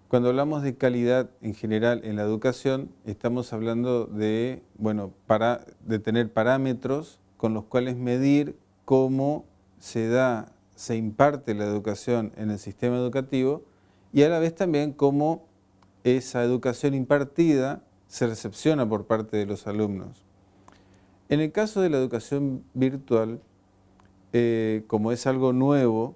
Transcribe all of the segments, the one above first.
Cuando hablamos de calidad en general en la educación, estamos hablando de, de tener parámetros con los cuales medir cómo se imparte la educación en el sistema educativo y a la vez también cómo esa educación impartida se recepciona por parte de los alumnos. En el caso de la educación virtual, como es algo nuevo,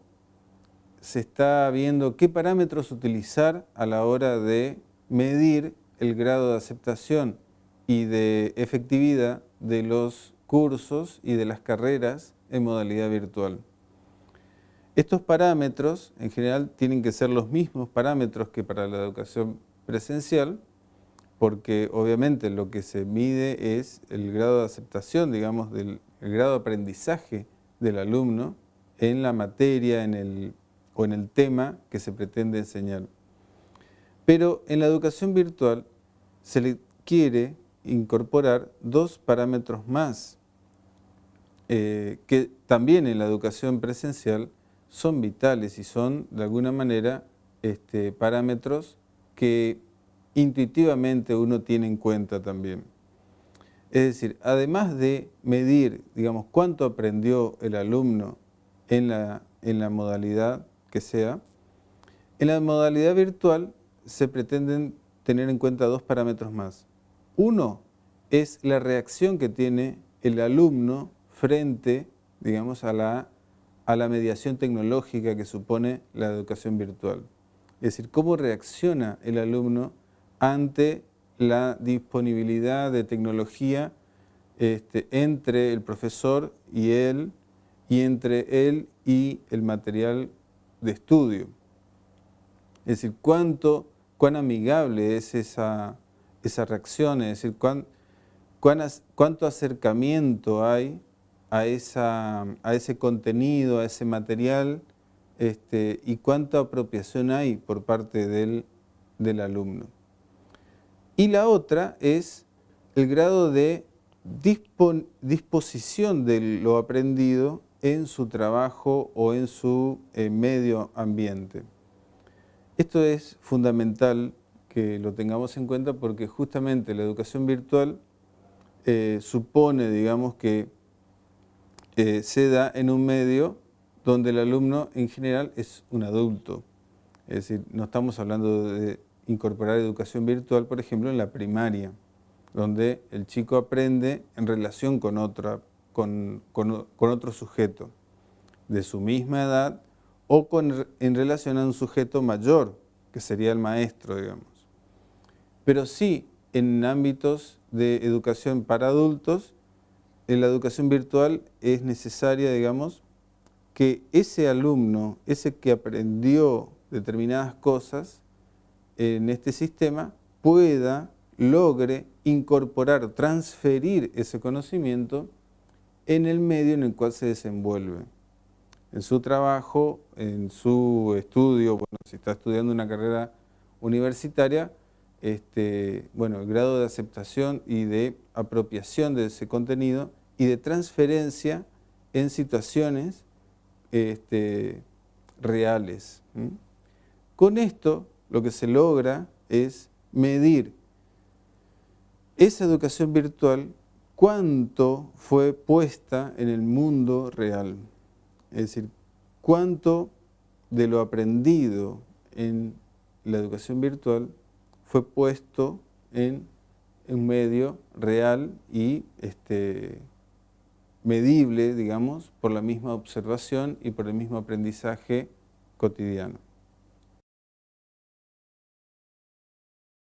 se está viendo qué parámetros utilizar a la hora de medir el grado de aceptación y de efectividad de los cursos y de las carreras en modalidad virtual. Estos parámetros, en general, tienen que ser los mismos parámetros que para la educación presencial, porque obviamente lo que se mide es el grado de aceptación, digamos, el grado de aprendizaje del alumno en la materia, o en el tema que se pretende enseñar. Pero en la educación virtual se le quiere incorporar dos parámetros más, que también en la educación presencial son vitales y son de alguna manera parámetros que intuitivamente uno tiene en cuenta también. Es decir, además de medir, digamos, cuánto aprendió el alumno en la modalidad que sea, en la modalidad virtual se pretenden tener en cuenta dos parámetros más. Uno es la reacción que tiene el alumno frente, digamos, a la mediación tecnológica que supone la educación virtual. Es decir, cómo reacciona el alumno ante la disponibilidad de tecnología entre el profesor y él, y entre él y el material de estudio. Es decir, cuán amigable es esa reacción, es decir, cuánto acercamiento hay a ese contenido, a ese material, y cuánta apropiación hay por parte del alumno. Y la otra es el grado de disposición de lo aprendido en su trabajo o en su medio ambiente. Esto es fundamental que lo tengamos en cuenta porque justamente la educación virtual supone, digamos, que se da en un medio donde el alumno en general es un adulto. Es decir, no estamos hablando de incorporar educación virtual, por ejemplo, en la primaria, donde el chico aprende en relación con otro sujeto de su misma edad o en relación a un sujeto mayor, que sería el maestro, digamos. Pero sí, en ámbitos de educación para adultos, en la educación virtual es necesaria, digamos, que ese alumno, ese que aprendió determinadas cosas en este sistema, logre incorporar, transferir ese conocimiento en el medio en el cual se desenvuelve. En su trabajo, en su estudio, si está estudiando una carrera universitaria, el grado de aceptación y de apropiación de ese contenido y de transferencia en situaciones reales. Con esto lo que se logra es medir esa educación virtual, cuánto fue puesta en el mundo real. Es decir, cuánto de lo aprendido en la educación virtual fue puesto en un medio real y medible, digamos, por la misma observación y por el mismo aprendizaje cotidiano.